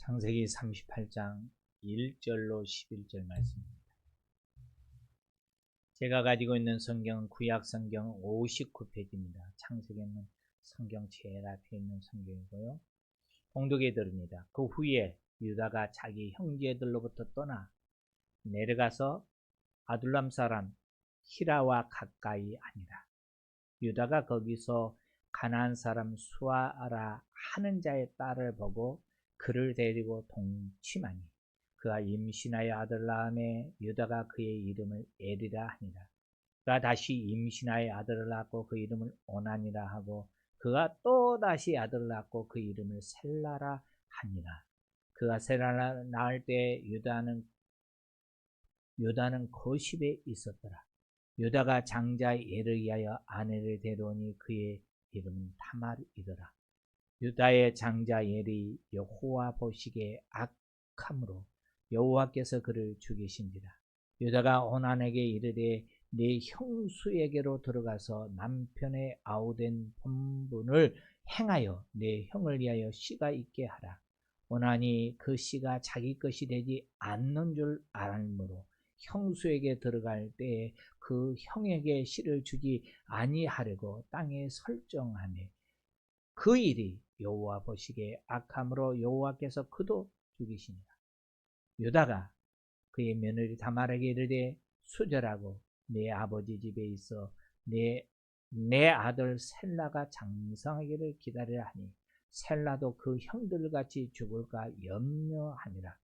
창세기 38장 1절로 11절 말씀입니다. 제가 가지고 있는 성경은 구약 성경 59페이지입니다. 창세기는 성경 제일 앞에 있는 성경이고요. 봉독에 들읍니다. 그 후에 유다가 자기 형제들로부터 떠나 내려가서 아둘람 사람 히라와 가까이 아니라 유다가 거기서 가나안 사람 수아라 하는 자의 딸을 보고 그를 데리고 동침하니 그가 임신하여 아들 낳음에 유다가 그의 이름을 에리라 하니라. 그가 다시 임신하여 아들을 낳고 그 이름을 오난이라 하고 그가 또 다시 아들을 낳고 그 이름을 셀라라 하니라. 그가 셀라를 낳을 때 유다는 거십에 있었더라. 유다가 장자 예를 위하여 아내를 데려오니 그의 이름은 다말이더라. 유다의 장자 예리 여호와 보시기에 악함으로 여호와께서 그를 죽이신지라. 유다가 오난에게 이르되 네 형수에게로 들어가서 남편의 아우된 본분을 행하여 내 형을 위하여 씨가 있게 하라. 오난이 그 씨가 자기 것이 되지 않는 줄 알므로 형수에게 들어갈 때에 그 형에게 씨를 주지 아니하려고 땅에 설정하매 그 일이 여호와 보시기에 악함으로 여호와께서 그도 죽이시니라. 유다가 그의 며느리 다말에게 이르되 수절하고 내 아버지 집에 있어 내 아들 셀라가 장성하기를 기다리라 하니 셀라도 그 형들같이 죽을까 염려하니라.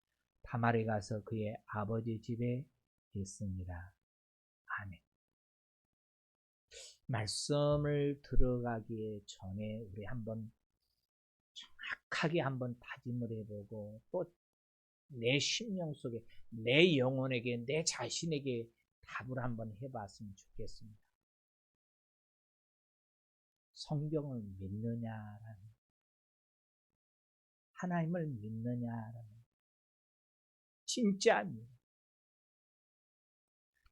다말이 가서 그의 아버지 집에 있습니다. 아멘. 말씀을 들어가기 전에 우리 한번 정확하게 한번 다짐을 해보고 또 내 심령 속에 내 영혼에게 내 자신에게 답을 한번 해봤으면 좋겠습니다. 성경을 믿느냐라는 하나님을 믿느냐라는 진짜입니다.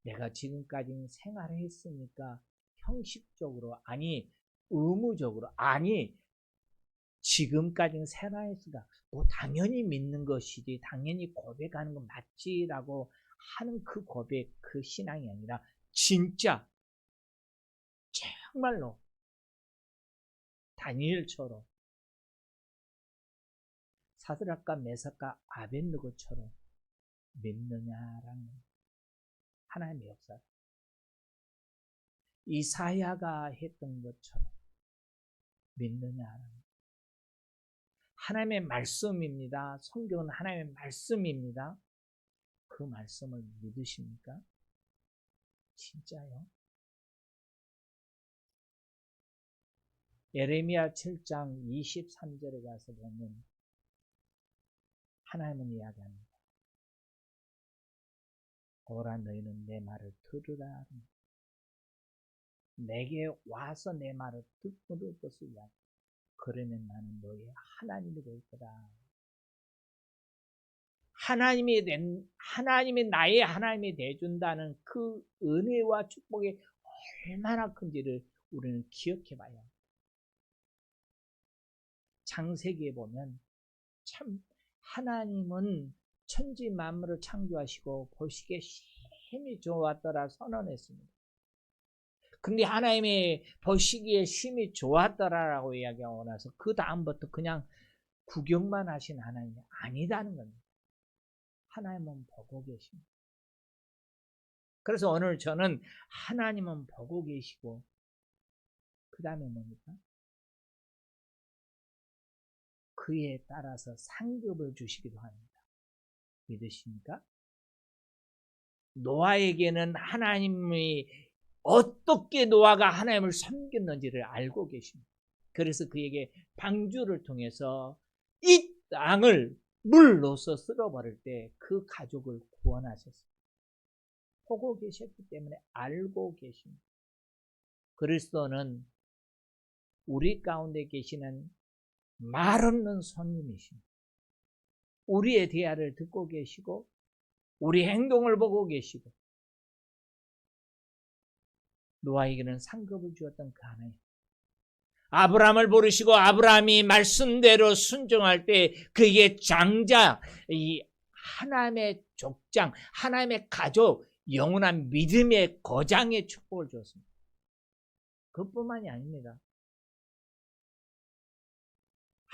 내가 지금까지 생활했으니까 형식적으로 아니 의무적으로 아니 지금까지는 생활했으니까 당연히 믿는 것이지 당연히 고백하는 건 맞지라고 하는 그 고백 그 신앙이 아니라 진짜 정말로 다니엘처럼 사드락과 메삭과 아벳느고처럼 믿느냐라는 하나님의 역사. 이사야가 했던 것처럼 믿느냐라는 하나님의 말씀입니다. 성경은 하나님의 말씀입니다. 그 말씀을 믿으십니까? 진짜요? 예레미야 7장 23절에 가서 보면 하나님은 이야기합니다. 오라 너희는 내 말을 들으라. 내게 와서 내 말을 듣고 것을 이야기합니다. 그러면 나는 너의 하나님이 될 거다. 하나님이 나의 하나님이 되준다는 그 은혜와 축복이 얼마나 큰지를 우리는 기억해 봐야 합니다. 창세기에 보면 참 하나님은 천지 만물을 창조하시고 보시기에 심히 좋았더라 선언했습니다. 근데 하나님이 보시기에 심히 좋았더라라고 이야기하고 나서 그 다음부터 그냥 구경만 하신 하나님이 아니다는 겁니다. 하나님은 보고 계십니다. 그래서 오늘 저는 하나님은 보고 계시고 그 다음에 뭡니까? 그에 따라서 상급을 주시기도 합니다. 믿으십니까? 노아에게는 하나님이 어떻게 노아가 하나님을 섬겼는지를 알고 계십니다. 그래서 그에게 방주를 통해서 이 땅을 물로서 쓸어버릴 때 그 가족을 구원하셨습니다. 보고 계셨기 때문에 알고 계십니다. 그리스도는 우리 가운데 계시는 말 없는 손님이십니다. 우리의 대화를 듣고 계시고 우리 행동을 보고 계시고 노아에게는 상급을 주었던 그 하나님. 아브라함을 부르시고 아브라함이 말씀대로 순종할 때 그에게 장자, 이 하나님의 족장, 하나님의 가족, 영원한 믿음의 거장의 축복을 주었습니다. 그뿐만이 아닙니다.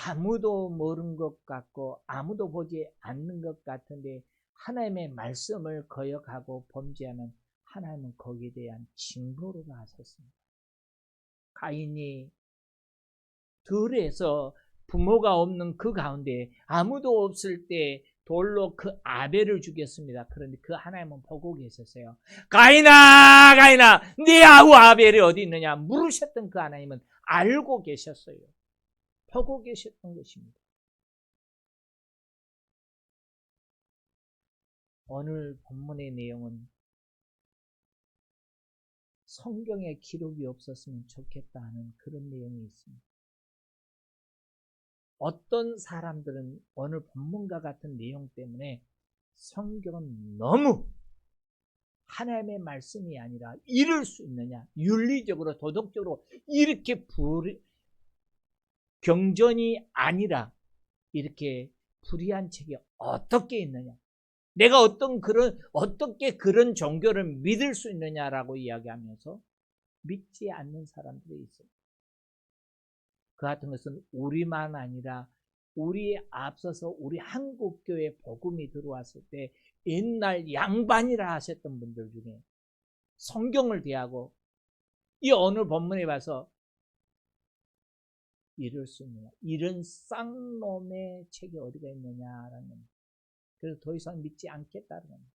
아무도 모르는 것 같고 아무도 보지 않는 것 같은데 하나님의 말씀을 거역하고 범죄하면 하나님은 거기에 대한 징벌을 하셨습니다. 가인이 들에서 부모가 없는 그 가운데 아무도 없을 때 돌로 그 아벨을 죽였습니다. 그런데 그 하나님은 보고 계셨어요. 가인아, 가인아, 네 아우 아벨이 어디 있느냐 물으셨던 그 하나님은 알고 계셨어요. 보고 계셨던 것입니다. 오늘 본문의 내용은 성경에 기록이 없었으면 좋겠다 하는 그런 내용이 있습니다. 어떤 사람들은 오늘 본문과 같은 내용 때문에 성경은 너무 하나님의 말씀이 아니라 이럴 수 있느냐, 윤리적으로 도덕적으로 이렇게 경전이 아니라 이렇게 불의한 책이 어떻게 있느냐, 내가 어떻게 그런 종교를 믿을 수 있느냐라고 이야기하면서 믿지 않는 사람들이 있어요. 그 같은 것은 우리만 아니라 우리에 앞서서 우리 한국교회 복음이 들어왔을 때 옛날 양반이라 하셨던 분들 중에 성경을 대하고 이 오늘 본문에 봐서 이럴 수 있느냐, 이런 쌍놈의 책이 어디가 있느냐라는, 그래서 더 이상 믿지 않겠다는 겁니다.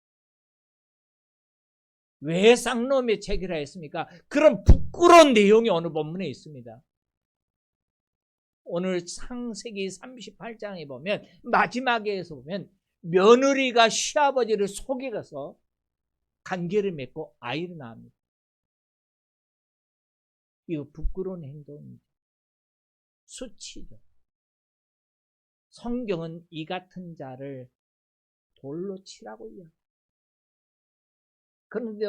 왜 쌍놈의 책이라 했습니까? 그런 부끄러운 내용이 오늘 본문에 있습니다. 오늘 창세기 38장에 보면 마지막에서 보면 며느리가 시아버지를 속여가서 관계를 맺고 아이를 낳습니다. 이거 부끄러운 행동이죠. 수치죠. 성경은 이 같은 자를 돌로 치라고 이야기합니다. 그런데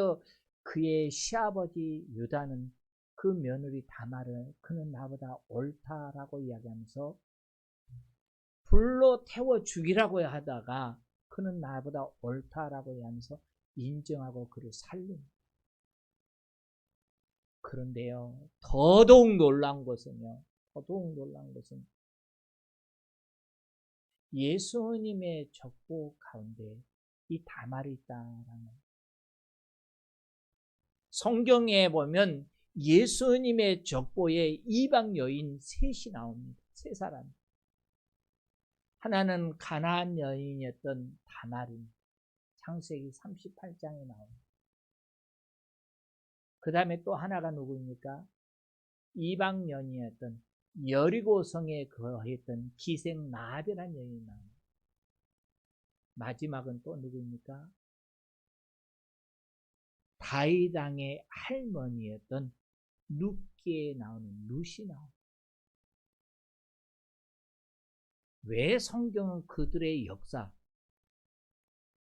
그의 시아버지 유다는 그 며느리 다말을 그는 나보다 옳다라고 이야기하면서 불로 태워 죽이라고 하다가 그는 나보다 옳다라고 하면서 인정하고 그를 살립니다. 그런데요, 더더욱 놀라운 것은 예수님의 족보 가운데 이 다말이 있다라는, 성경에 보면 예수님의 족보에 이방 여인 셋이 나옵니다. 세 사람. 하나는 가나안 여인이었던 다말입니다. 창세기 38장에 나옵니다. 그 다음에 또 하나가 누구입니까? 이방 여인이었던 여리고성에 거했던 기생 라합이라는 여인이 나옵니다. 마지막은 또 누구입니까? 다윗 왕의 할머니였던 룻기에 나오는 룻이 나옵니다. 왜 성경은 그들의 역사,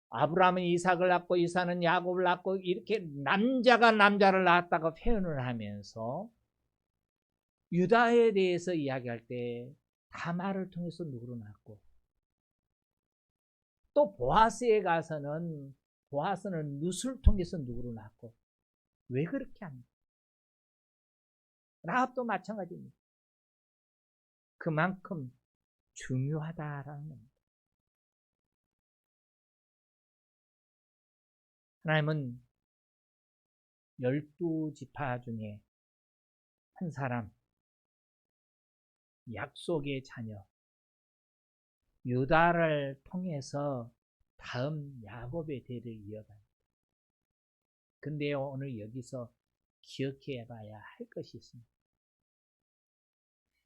아브라함은 이삭을 낳고 이삭은 야곱을 낳고 이렇게 남자가 남자를 낳았다고 표현을 하면서 유다에 대해서 이야기할 때 다말을 통해서 누구를 낳았고, 또 보아스에 가서는 보아스는 룻을 통해서 누구를 낳았고, 왜 그렇게 합니까? 라합도 마찬가지입니다. 그만큼 중요하다라는 겁니다. 하나님은 12지파 중에 한 사람, 약속의 자녀 유다를 통해서 다음 야곱의 대를 이어갑니다. 근데 오늘 여기서 기억해 봐야 할 것이 있습니다.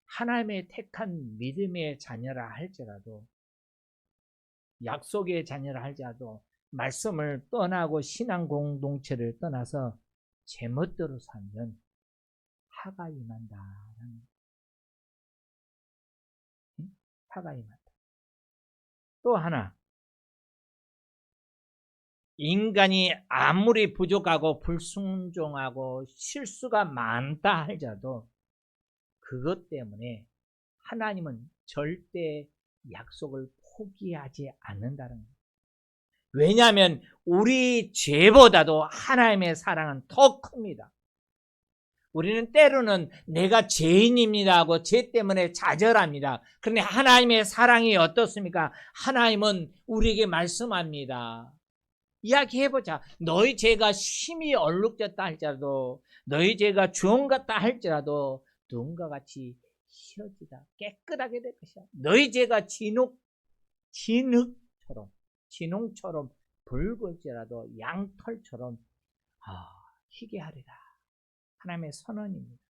하나님의 택한 믿음의 자녀라 할지라도, 약속의 자녀라 할지라도 말씀을 떠나고 신앙 공동체를 떠나서 제멋대로 살면 화가 임한다라는, 화가 임한다. 또 하나, 인간이 아무리 부족하고 불순종하고 실수가 많다 할지라도 그것 때문에 하나님은 절대 약속을 포기하지 않는다는 거예요. 왜냐하면 우리 죄보다도 하나님의 사랑은 더 큽니다. 우리는 때로는 내가 죄인입니다 하고 죄 때문에 좌절합니다. 그런데 하나님의 사랑이 어떻습니까? 하나님은 우리에게 말씀합니다. 이야기해보자. 너희 죄가 심히 얼룩졌다 할지라도, 너희 죄가 주홍 같다 할지라도 눈과 같이 희어지다 깨끗하게 될 것이야. 너희 죄가 진홍처럼 붉을지라도 양털처럼 희게 하리라. 하나님의 선언입니다.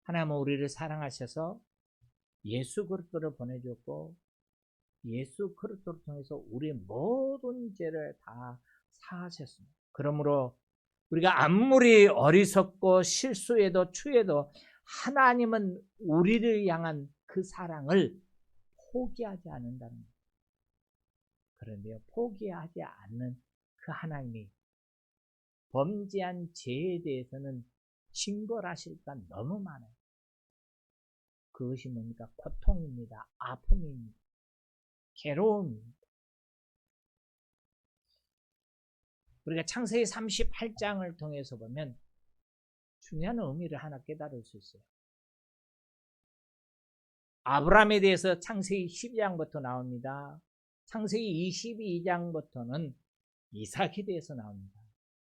하나님은 우리를 사랑하셔서 예수 그리스도를 보내줬고, 예수 그리스도를 통해서 우리의 모든 죄를 다 사하셨습니다. 그러므로 우리가 아무리 어리석고 실수해도 추해도 하나님은 우리를 향한 그 사랑을 포기하지 않는다는 거예요. 그런데요, 포기하지 않는 그 하나님이 범죄한 죄에 대해서는 징벌하실 바 너무 많아요. 그것이 뭡니까? 고통입니다. 아픔입니다. 괴로움입니다. 우리가 창세기 38장을 통해서 보면 중요한 의미를 하나 깨달을 수 있어요. 아브라함에 대해서 창세기 12장부터 나옵니다. 창세기 22장부터는 이삭에 대해서 나옵니다.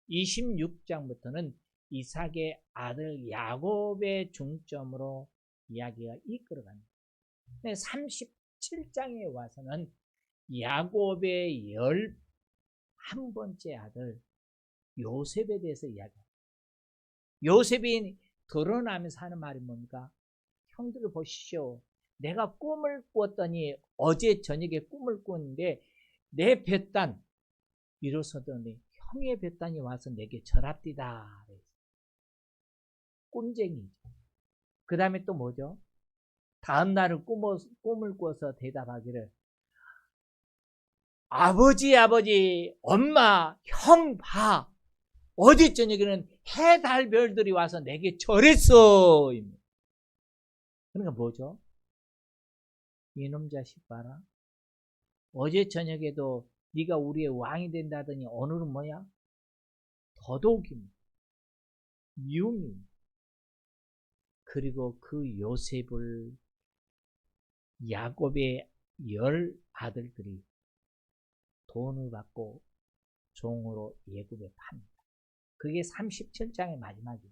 26장부터는 이삭의 아들 야곱의 중점으로 이야기가 이끌어갑니다. 37장에 와서는 야곱의 11번째 아들 요셉에 대해서 이야기합니다. 요셉이 드러나면서 하는 말이 뭡니까? 형들을 보시오. 내가 꿈을 꾸었더니 어제 저녁에 꿈을 꾸었는데 내 뱃단 일어서더니 형의 뱃단이 와서 내게 절합디다. 꿈쟁이죠. 그 다음에 또 뭐죠? 다음 날은 꿈을 꾸어서 대답하기를 아버지, 엄마, 형 봐. 어제 저녁에는 해, 달, 별들이 와서 내게 절했어. 그러니까 뭐죠? 이놈 자식 봐라. 어제 저녁에도 네가 우리의 왕이 된다더니 오늘은 뭐야? 더더욱입니다. 미움입니다. 그리고 그 요셉을 야곱의 10 아들들이 돈을 받고 종으로 예굽에 팝니다. 그게 37장의 마지막이에요.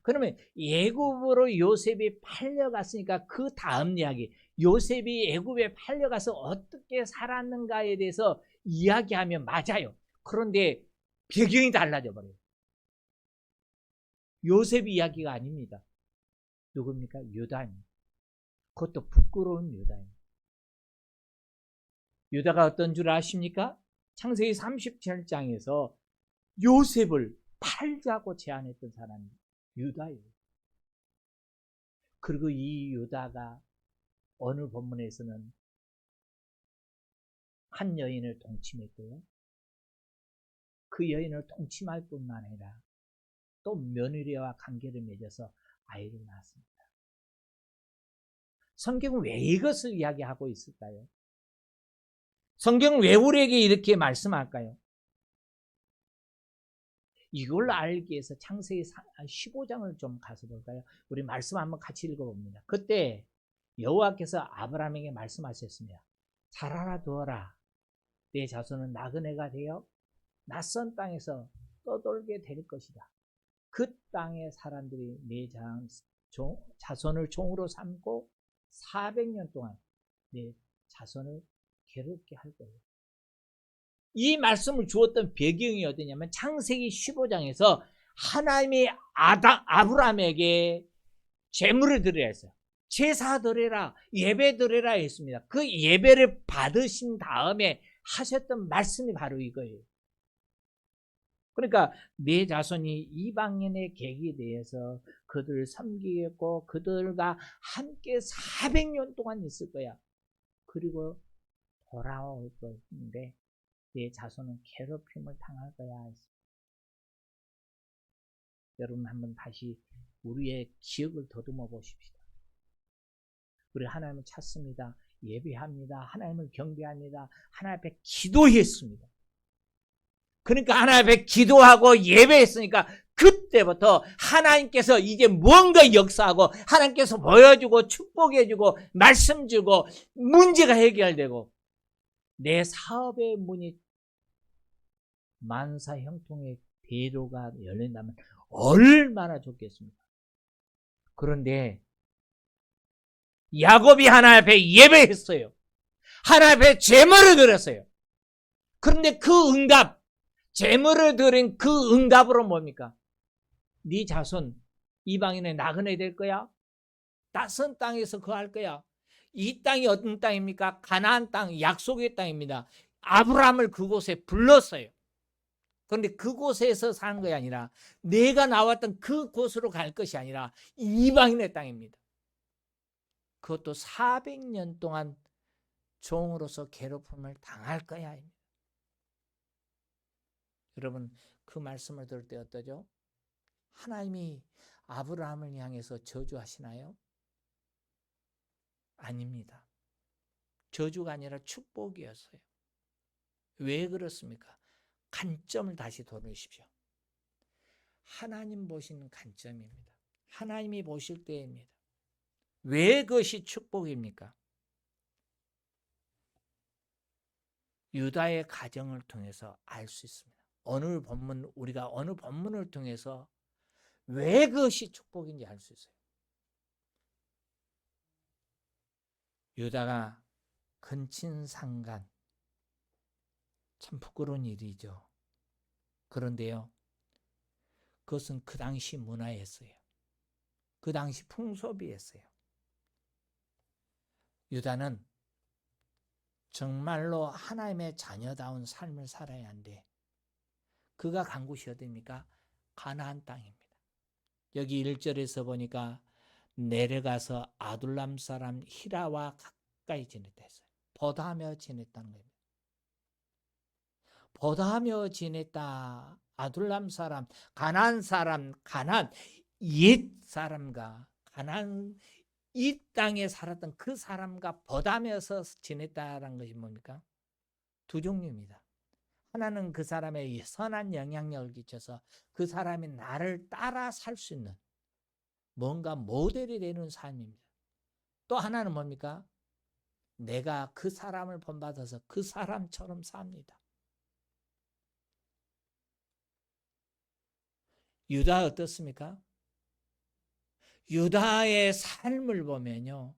그러면 예굽으로 요셉이 팔려갔으니까 그 다음 이야기, 요셉이 예굽에 팔려가서 어떻게 살았는가에 대해서 이야기하면 맞아요. 그런데 배경이 달라져 버려요. 요셉 이야기가 아닙니다. 누굽니까? 유다입니다. 그것도 부끄러운 유다입니다. 유다가 어떤 줄 아십니까? 창세기 37장에서 요셉을 팔자고 제안했던 사람이 유다예요. 그리고 이 유다가 어느 본문에서는 한 여인을 동침했고요. 그 여인을 동침할 뿐만 아니라 또 며느리와 관계를 맺어서 아이를 낳았습니다. 성경은 왜 이것을 이야기하고 있을까요? 성경은 왜 우리에게 이렇게 말씀할까요? 이걸 알기 위해서 창세기 15장을 좀 가서 볼까요? 우리 말씀 한번 같이 읽어봅니다. 그때 여호와께서 아브라함에게 말씀하셨습니다. 잘 알아두어라. 내 자손은 나그네가 되어 낯선 땅에서 떠돌게 될 것이다. 그 땅의 사람들이 내 자손을 종으로 삼고 400년 동안 내 자손을 괴롭게 할 거예요. 이 말씀을 주었던 배경이 어디냐면 창세기 15장에서 하나님이 아브라함에게 제물을 드리라 했어요. 제사 드리라, 예배 드리라 했습니다. 그 예배를 받으신 다음에 하셨던 말씀이 바로 이거예요. 그러니까 내 자손이 이방인의 객이 되어서 그들을 섬기겠고 그들과 함께 400년 동안 있을 거야. 그리고 돌아올 것인데 내 자손은 괴롭힘을 당할 거야. 여러분 한번 다시 우리의 기억을 더듬어 보십시다. 우리 하나님을 찾습니다. 예배합니다. 하나님을 경배합니다. 하나님 앞에 기도했습니다. 그러니까 하나님 앞에 기도하고 예배했으니까 그때부터 하나님께서 이제 뭔가 역사하고 하나님께서 보여주고 축복해주고 말씀 주고 문제가 해결되고 내 사업의 문이 만사 형통의 대로가 열린다면 얼마나 좋겠습니까? 그런데 야곱이 하나님 앞에 예배했어요. 하나님 앞에 제물을 드렸어요. 그런데 그 응답, 제물을 드린 그 응답으로 뭡니까? 네 자손 이방인의 나그네 될 거야? 낯선 땅에서 거할 거야. 이 땅이 어떤 땅입니까? 가나안 땅, 약속의 땅입니다. 아브라함을 그곳에 불렀어요. 그런데 그곳에서 사는 것이 아니라 내가 나왔던 그곳으로 갈 것이 아니라 이방인의 땅입니다. 그것도 400년 동안 종으로서 괴롭힘을 당할 거야. 여러분, 그 말씀을 들을 때 어떠죠? 하나님이 아브라함을 향해서 저주하시나요? 아닙니다. 저주가 아니라 축복이었어요. 왜 그렇습니까? 관점을 다시 돌리십시오. 하나님 보시는 관점입니다. 하나님이 보실 때입니다. 왜 그것이 축복입니까? 유다의 가정을 통해서 알 수 있습니다. 우리가 어느 본문을 통해서 왜 그것이 축복인지 알 수 있어요. 유다가 근친상간, 참 부끄러운 일이죠. 그런데요, 그것은 그 당시 문화였어요. 그 당시 풍속이었어요. 유다는 정말로 하나님의 자녀다운 삶을 살아야 하는데 그가 간 곳이 어디입니까? 가나안 땅입니다. 여기 1절에서 보니까 내려가서 아둘람 사람 히라와 가까이 지냈다 했어요. 보다하며 지냈다는 겁니다. 보다하며 지냈다. 아둘람 사람, 가나안 사람, 가나안 옛 사람과 가나안 이 땅에 살았던 그 사람과 보다하면서 지냈다는 것이 뭡니까? 두 종류입니다. 하나는 그 사람의 선한 영향력을 끼쳐서 그 사람이 나를 따라 살 수 있는 뭔가 모델이 되는 삶입니다. 또 하나는 뭡니까? 내가 그 사람을 본받아서 그 사람처럼 삽니다. 유다 어떻습니까? 유다의 삶을 보면요,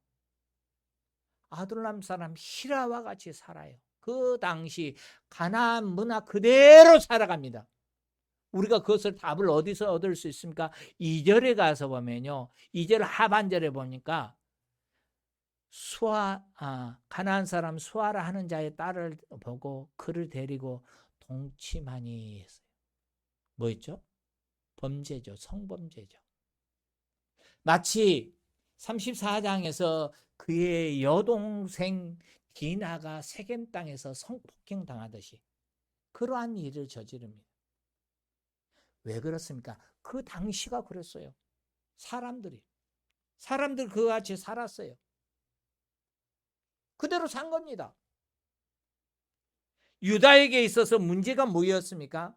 아둘람 사람 히라와 같이 살아요. 그 당시 가나안 문화 그대로 살아갑니다. 우리가 그것을 답을 어디서 얻을 수 있습니까? 2절에 가서 보면요, 2절 하반절에 보니까 가나안 사람 수아라 하는 자의 딸을 보고 그를 데리고 동침하니 했어요. 뭐 있죠? 범죄죠. 성범죄죠. 마치 34장에서 그의 여동생 디나가 세겜 땅에서 성폭행 당하듯이 그러한 일을 저지릅니다. 왜 그렇습니까? 그 당시가 그랬어요. 사람들 그같이 살았어요. 그대로 산 겁니다. 유다에게 있어서 문제가 뭐였습니까?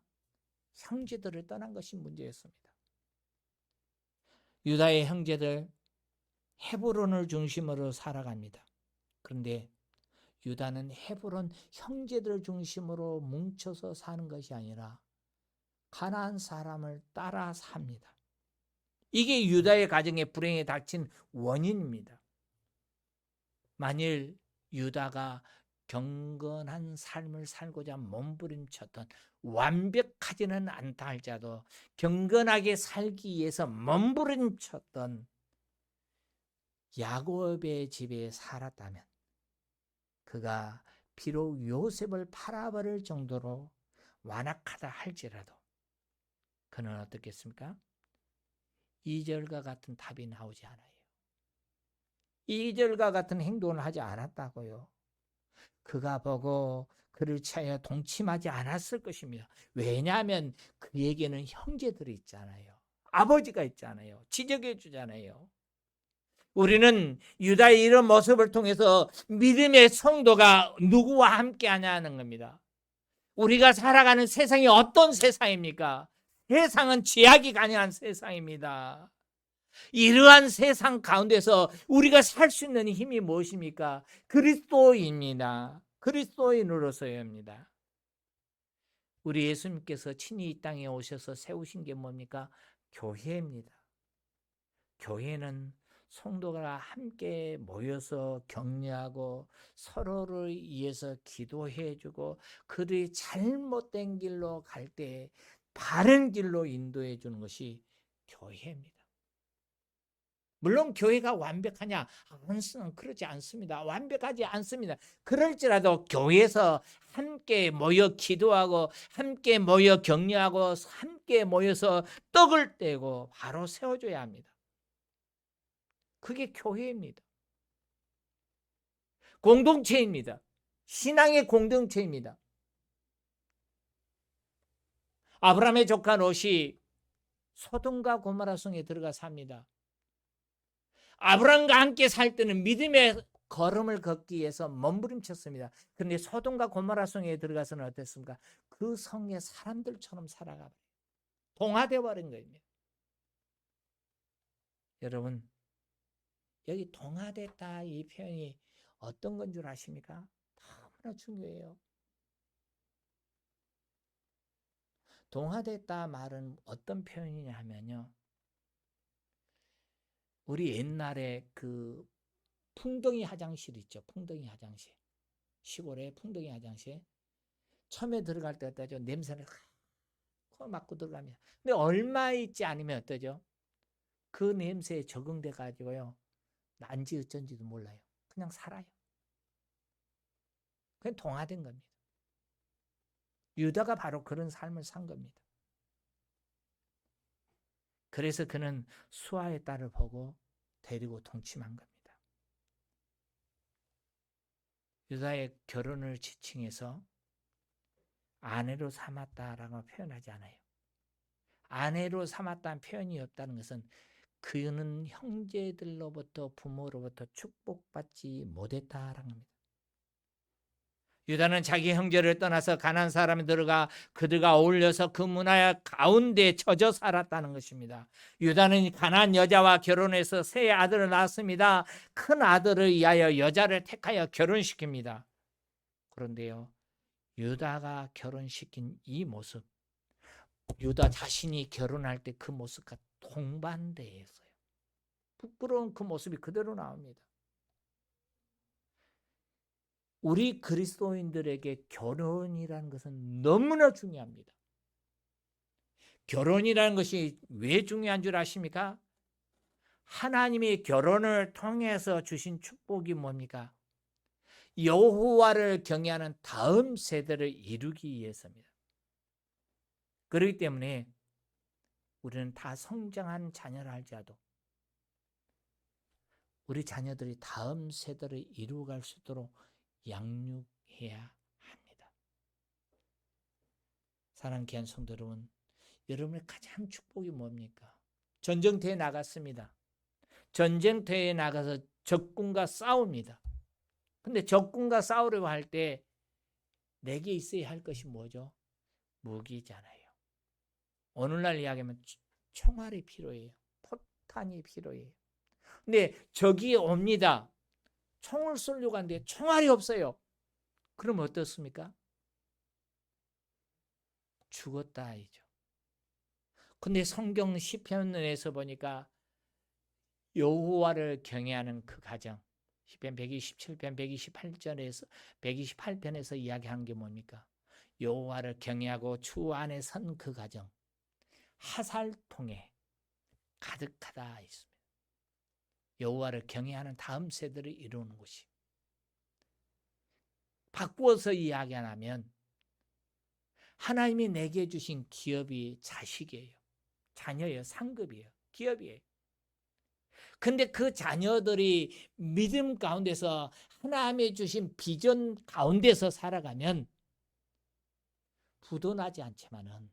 형제들을 떠난 것이 문제였습니다. 유다의 형제들 헤브론을 중심으로 살아갑니다. 그런데 유다는 헤브론 형제들 중심으로 뭉쳐서 사는 것이 아니라 가나안 사람을 따라 삽니다. 이게 유다의 가정의 불행에 닥친 원인입니다. 만일 유다가 경건한 삶을 살고자 몸부림쳤던, 완벽하지는 않다 할지라도 경건하게 살기 위해서 몸부림쳤던 야곱의 집에 살았다면 그가 비록 요셉을 팔아버릴 정도로 완악하다 할지라도 그는 어떻겠습니까? 2절과 같은 답이 나오지 않아요. 2절과 같은 행동을 하지 않았다고요. 그가 보고 그를 취하여 동침하지 않았을 것입니다. 왜냐하면 그에게는 형제들이 있잖아요. 아버지가 있잖아요. 지적해 주잖아요. 우리는 유다의 이런 모습을 통해서 믿음의 성도가 누구와 함께 하냐는 겁니다. 우리가 살아가는 세상이 어떤 세상입니까? 세상은 죄악이 가득한 세상입니다. 이러한 세상 가운데서 우리가 살 수 있는 힘이 무엇입니까? 그리스도입니다. 그리스도인으로서입니다. 우리 예수님께서 친히 이 땅에 오셔서 세우신 게 뭡니까? 교회입니다. 교회는 성도가 함께 모여서 격려하고 서로를 위해서 기도해주고 그들이 잘못된 길로 갈 때 바른 길로 인도해 주는 것이 교회입니다. 물론 교회가 완벽하냐? 그렇지 않습니다. 완벽하지 않습니다. 그럴지라도 교회에서 함께 모여 기도하고 함께 모여 격려하고 함께 모여서 떡을 떼고 바로 세워줘야 합니다. 그게 교회입니다. 공동체입니다. 신앙의 공동체입니다. 아브라함의 조카 롯이 소돔과 고모라 성에 들어가 삽니다. 아브라함과 함께 살 때는 믿음의 걸음을 걷기 위해서 몸부림쳤습니다. 그런데 소돔과 고모라 성에 들어가서는 어땠습니까? 그 성의 사람들처럼 살아가 동화되어 버린 겁니다. 여러분, 여기 동화됐다 이 표현이 어떤 건 줄 아십니까? 너무나 중요해요. 동화됐다 말은 어떤 표현이냐 하면요. 우리 옛날에 그 풍덩이 화장실 있죠. 풍덩이 화장실. 시골에 풍덩이 화장실. 처음에 들어갈 때 어떠죠? 냄새를 확 맡고 들어갑니다. 근데 얼마 있지 않으면 어떠죠? 그 냄새에 적응돼 가지고요. 난지 어쩐지도 몰라요. 그냥 살아요. 그냥 동화된 겁니다. 유다가 바로 그런 삶을 산 겁니다. 그래서 그는 수아의 딸을 보고 데리고 동침한 겁니다. 유다의 결혼을 지칭해서 아내로 삼았다라고 표현하지 않아요. 아내로 삼았다는 표현이 없다는 것은 그는 형제들로부터 부모로부터 축복받지 못했다라는 겁니다. 유다는 자기 형제를 떠나서 가나안 사람이 들어가 그들과 어울려서 그 문화 가운데 젖어 살았다는 것입니다. 유다는 가나안 여자와 결혼해서 세 아들을 낳았습니다. 큰 아들을 위하여 여자를 택하여 결혼시킵니다. 그런데요, 유다가 결혼시킨 이 모습, 유다 자신이 결혼할 때 그 모습과 동반되었어요. 부끄러운 그 모습이 그대로 나옵니다. 우리 그리스도인들에게 결혼이라는 것은 너무나 중요합니다. 결혼이라는 것이 왜 중요한 줄 아십니까? 하나님이 결혼을 통해서 주신 축복이 뭡니까? 여호와를 경외하는 다음 세대를 이루기 위해서입니다. 그렇기 때문에 우리는 다 성장한 자녀를 할지라도 우리 자녀들이 다음 세대를 이루어갈 수 있도록 양육해야 합니다. 사랑하는 귀한 성도 여러분, 여러분의 가장 축복이 뭡니까? 전쟁터에 나갔습니다. 전쟁터에 나가서 적군과 싸웁니다. 근데 적군과 싸우려고 할 때 내게 있어야 할 것이 뭐죠? 무기잖아요. 오늘날 이야기하면 총알이 필요해요. 포탄이 필요해요. 근데 적이 옵니다. 총을 쏘려고 하는데 총알이 없어요. 그럼 어떻습니까? 죽었다 이죠. 근데 성경 시편에서 보니까 여호와를 경외하는 그 가정, 시편 127편 128절에서 128편에서 이야기하는 게 뭡니까? 여호와를 경외하고 주 안에 선 그 가정, 하살통에 가득하다 있습니다. 여호와를 경외하는 다음 세대를 이루는 것이. 바꾸어서 이야기하면 하나님이 내게 주신 기업이 자식이에요. 자녀예요. 상급이에요. 기업이에요. 근데 그 자녀들이 믿음 가운데서 하나님이 주신 비전 가운데서 살아가면 부도나지 않지만은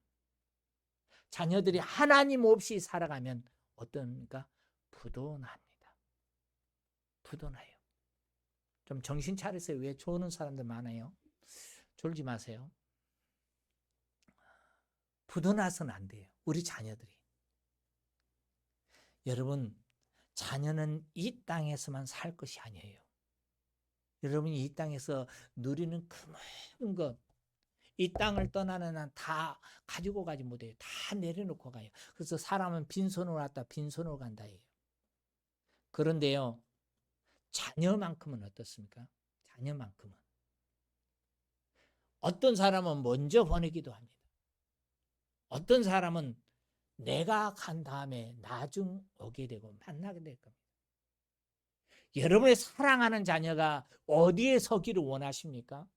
자녀들이 하나님 없이 살아가면 어떻습니까? 부도납니다. 부도나요. 좀 정신 차리세요. 왜 조는 사람들 많아요? 졸지 마세요. 부도나서는 안 돼요. 우리 자녀들이. 여러분, 자녀는 이 땅에서만 살 것이 아니에요. 여러분이 이 땅에서 누리는 그 모든 것, 이 땅을 떠나는 한 다 가지고 가지 못해요. 다 내려놓고 가요. 그래서 사람은 빈손으로 왔다 빈손으로 간다 해요. 그런데요, 자녀만큼은 어떻습니까? 자녀만큼은. 어떤 사람은 먼저 보내기도 합니다. 어떤 사람은 내가 간 다음에 나중 오게 되고 만나게 될 겁니다. 여러분의 사랑하는 자녀가 어디에 서기를 원하십니까?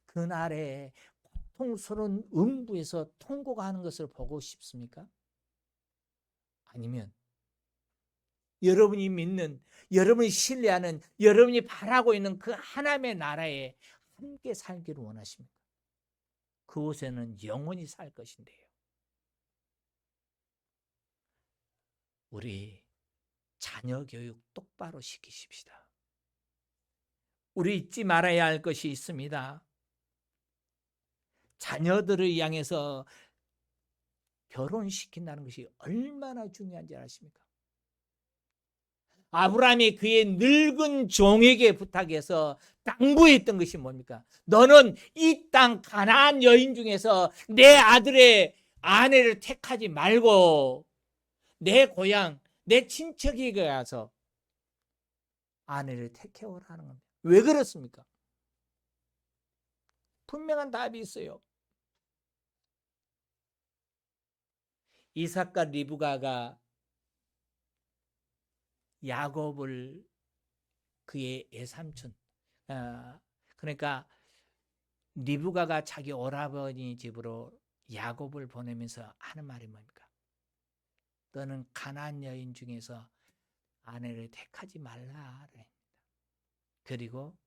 그날에 고통스러운 음부에서 통고가 하는 것을 보고 싶습니까? 아니면 여러분이 믿는, 여러분이 신뢰하는, 여러분이 바라고 있는 그 하나님의 나라에 함께 살기를 원하십니까? 그곳에는 영원히 살 것인데요. 우리 자녀 교육 똑바로 시키십시다. 우리 잊지 말아야 할 것이 있습니다. 자녀들을 향해서 결혼시킨다는 것이 얼마나 중요한지 아십니까? 아브라함이 그의 늙은 종에게 부탁해서 당부했던 것이 뭡니까? 너는 이 땅 가나안 여인 중에서 내 아들의 아내를 택하지 말고 내 고향, 내 친척에게 가서 아내를 택해오라는 겁니다. 왜 그렇습니까? 분명한 답이 있어요. 이삭과 리브가가 야곱을 그의 외삼촌, 그러니까 리브가가 자기 오라버니 집으로 야곱을 보내면서 하는 말이 뭡니까? 너는 가나안 여인 중에서 아내를 택하지 말라. 그리고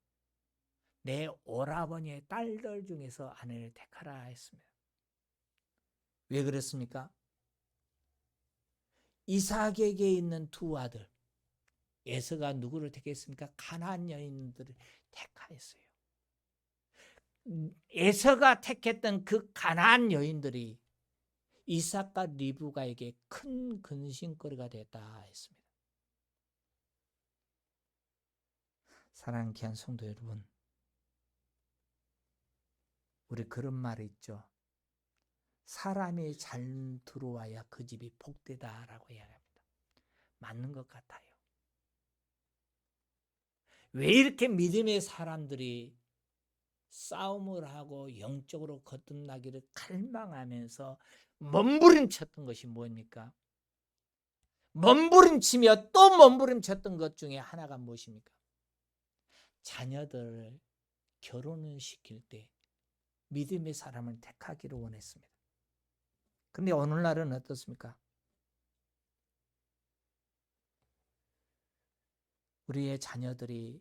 내 오라버니의 딸들 중에서 아내를 택하라 했습니다. 왜 그랬습니까? 이삭에게 있는 두 아들, 에서가 누구를 택했습니까? 가나안 여인들을 택하였어요. 에서가 택했던 그 가나안 여인들이 이삭과 리브가에게 큰 근심거리가 됐다 했습니다. 사랑하는 귀한 성도 여러분, 우리 그런 말이 있죠. 사람이 잘 들어와야 그 집이 복되다라고 이야기합니다. 맞는 것 같아요. 왜 이렇게 믿음의 사람들이 싸움을 하고 영적으로 거듭나기를 갈망하면서 몸부림쳤던 것이 뭡니까? 몸부림치며 또 몸부림쳤던 것 중에 하나가 무엇입니까? 자녀들을 결혼을 시킬 때 믿음의 사람을 택하기를 원했습니다. 그런데 오늘날은 어떻습니까? 우리의 자녀들이,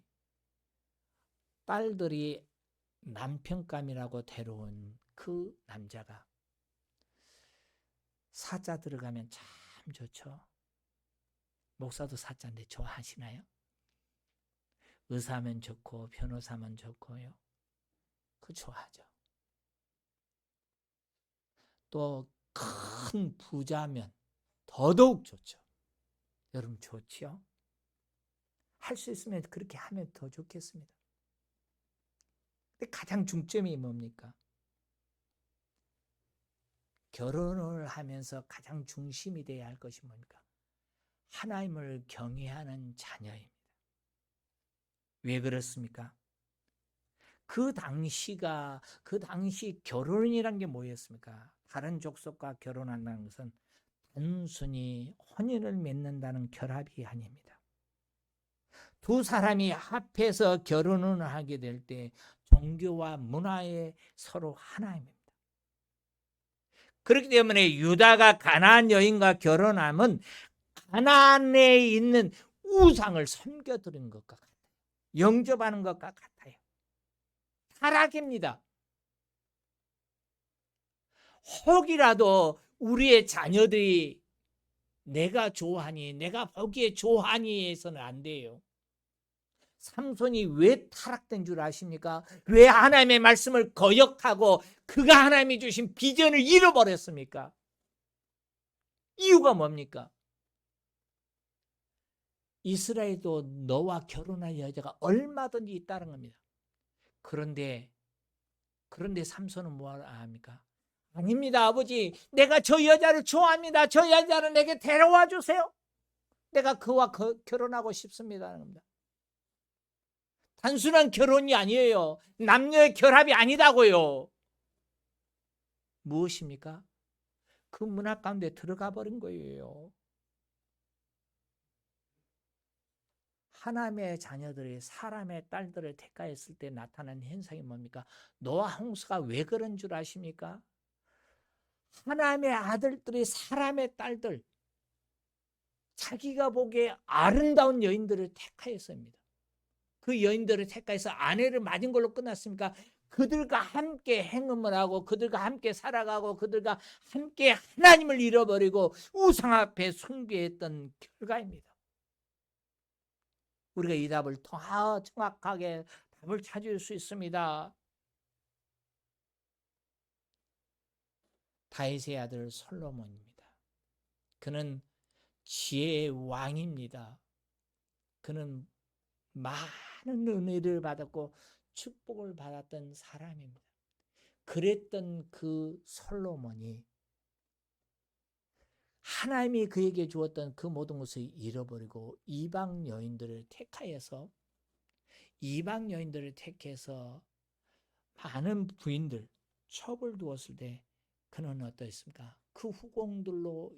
딸들이 남편감이라고 데려온 그 남자가 사자 들어가면 참 좋죠. 목사도 사자인데 좋아하시나요? 의사면 좋고 변호사면 좋고요. 그 좋아하죠. 또 큰 부자면 더더욱 좋죠. 여러분 좋지요? 할 수 있으면 그렇게 하면 더 좋겠습니다. 근데 가장 중점이 뭡니까? 결혼을 하면서 가장 중심이 되어야 할 것이 뭡니까? 하나님을 경외하는 자녀입니다. 왜 그렇습니까? 그 당시 결혼이란 게 뭐였습니까? 다른 족속과 결혼한다는 것은 단순히 혼인을 맺는다는 결합이 아닙니다. 두 사람이 합해서 결혼을 하게 될 때 종교와 문화에 서로 하나입니다. 그렇기 때문에 유다가 가나안 여인과 결혼하면 가나안에 있는 우상을 섬겨드린 것과 같아요. 영접하는 것과 같아요. 타락입니다. 혹이라도 우리의 자녀들이 내가 좋아하니, 내가 보기에 좋아하니 해서는 안 돼요. 삼손이 왜 타락된 줄 아십니까? 왜 하나님의 말씀을 거역하고 그가 하나님이 주신 비전을 잃어버렸습니까? 이유가 뭡니까? 이스라엘도 너와 결혼할 여자가 얼마든지 있다는 겁니다. 그런데 삼손은 뭐라 합니까? 아닙니다, 아버지. 내가 저 여자를 좋아합니다. 저 여자를 내게 데려와 주세요. 내가 그와 결혼하고 싶습니다 하는 겁니다. 단순한 결혼이 아니에요. 남녀의 결합이 아니다고요. 무엇입니까? 그 문화 가운데 들어가 버린 거예요. 하나님의 자녀들이 사람의 딸들을 택하였을 때 나타나는 현상이 뭡니까? 노아 홍수가 왜 그런 줄 아십니까? 하나님의 아들들이 사람의 딸들, 자기가 보기에 아름다운 여인들을 택하였습니다. 그 여인들을 택하여서 아내를 맞은 걸로 끝났습니까? 그들과 함께 행음을 하고 그들과 함께 살아가고 그들과 함께 하나님을 잃어버리고 우상 앞에 숭배했던 결과입니다. 우리가 이 답을 더 정확하게 답을 찾을 수 있습니다. 다윗의 아들 솔로몬입니다. 그는 지혜의 왕입니다. 그는 많은 은혜를 받았고 축복을 받았던 사람입니다. 그랬던 그 솔로몬이 하나님이 그에게 주었던 그 모든 것을 잃어버리고 이방 여인들을 택해서 많은 부인들 첩을 두었을 때 그는 어떠했습니까? 그 후궁들로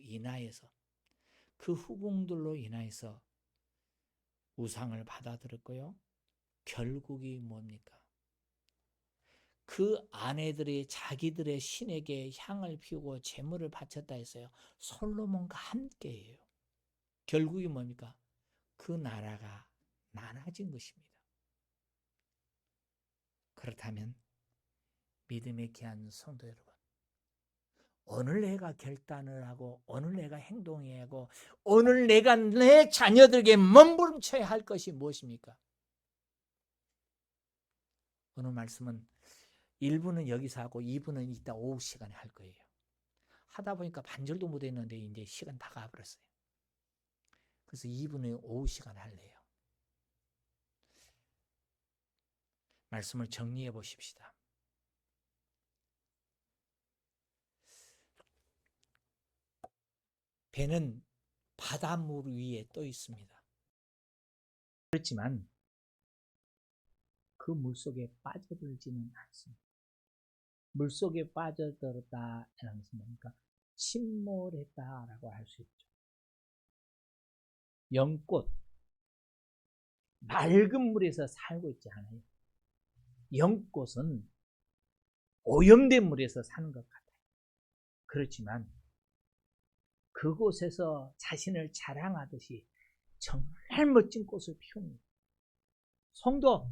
인하여서 우상을 받아들였고요. 결국이 뭡니까? 그 아내들이 자기들의 신에게 향을 피우고 제물을 바쳤다 했어요. 솔로몬과 함께예요. 결국이 뭡니까? 그 나라가 나눠진 것입니다. 그렇다면 믿음의 귀한 성도 여러분, 오늘 내가 결단을 하고 오늘 내가 행동해야 하고 오늘 내가 내 자녀들에게 몸부림쳐야 할 것이 무엇입니까? 오늘 말씀은 1부는 여기서 하고 2부는 이따 오후 시간에 할 거예요. 하다 보니까 반절도 못 했는데 이제 시간 다 가버렸어요. 그래서 2부는 오후 시간에 할래요. 말씀을 정리해 보십시다. 배는 바닷물 위에 떠 있습니다. 그렇지만 그 물속에 빠져들지는 않습니다. 물속에 빠져들었다라는 것은 뭡니까? 침몰했다라고 할 수 있죠. 연꽃, 맑은 물에서 살고 있지 않아요. 연꽃은 오염된 물에서 사는 것 같아요. 그렇지만 그곳에서 자신을 자랑하듯이 정말 멋진 꽃을 피웁니다. 성도,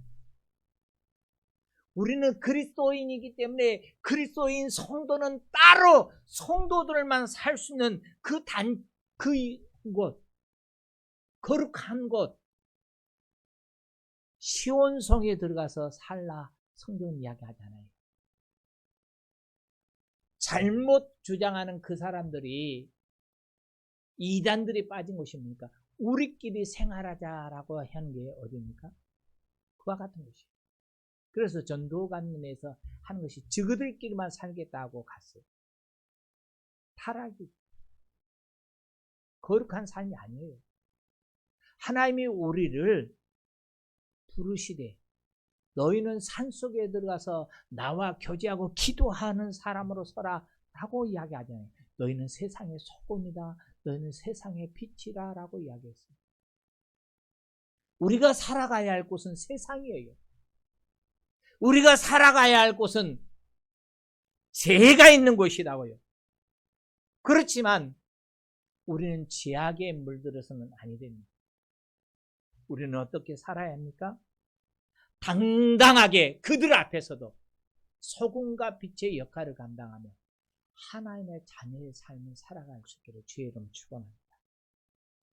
우리는 그리스도인이기 때문에 그리스도인 성도는 따로 성도들만 살 수 있는 그곳, 거룩한 곳, 시온성에 들어가서 살라 성경은 이야기하잖아요. 잘못 주장하는 그 사람들이 이단들이 빠진 곳이 뭡니까? 우리끼리 생활하자라고 하는 게 어디입니까? 그와 같은 것이에요. 그래서 전도관문에서 하는 것이 저그들끼리만 살겠다고 갔어요. 타락이 거룩한 삶이 아니에요. 하나님이 우리를 부르시되 너희는 산속에 들어가서 나와 교제하고 기도하는 사람으로 서라 라고 이야기하잖아요. 너희는 세상의 소금이다. 너희는 세상의 빛이다 라고 이야기했어요. 우리가 살아가야 할 곳은 세상이에요. 우리가 살아가야 할 곳은 죄가 있는 곳이라고요. 그렇지만 우리는 죄악에 물들어서는 아니 됩니다. 우리는 어떻게 살아야 합니까? 당당하게 그들 앞에서도 소금과 빛의 역할을 감당하며 하나님의 자녀의 삶을 살아갈 수 있기를 주의 이름 축원합니다.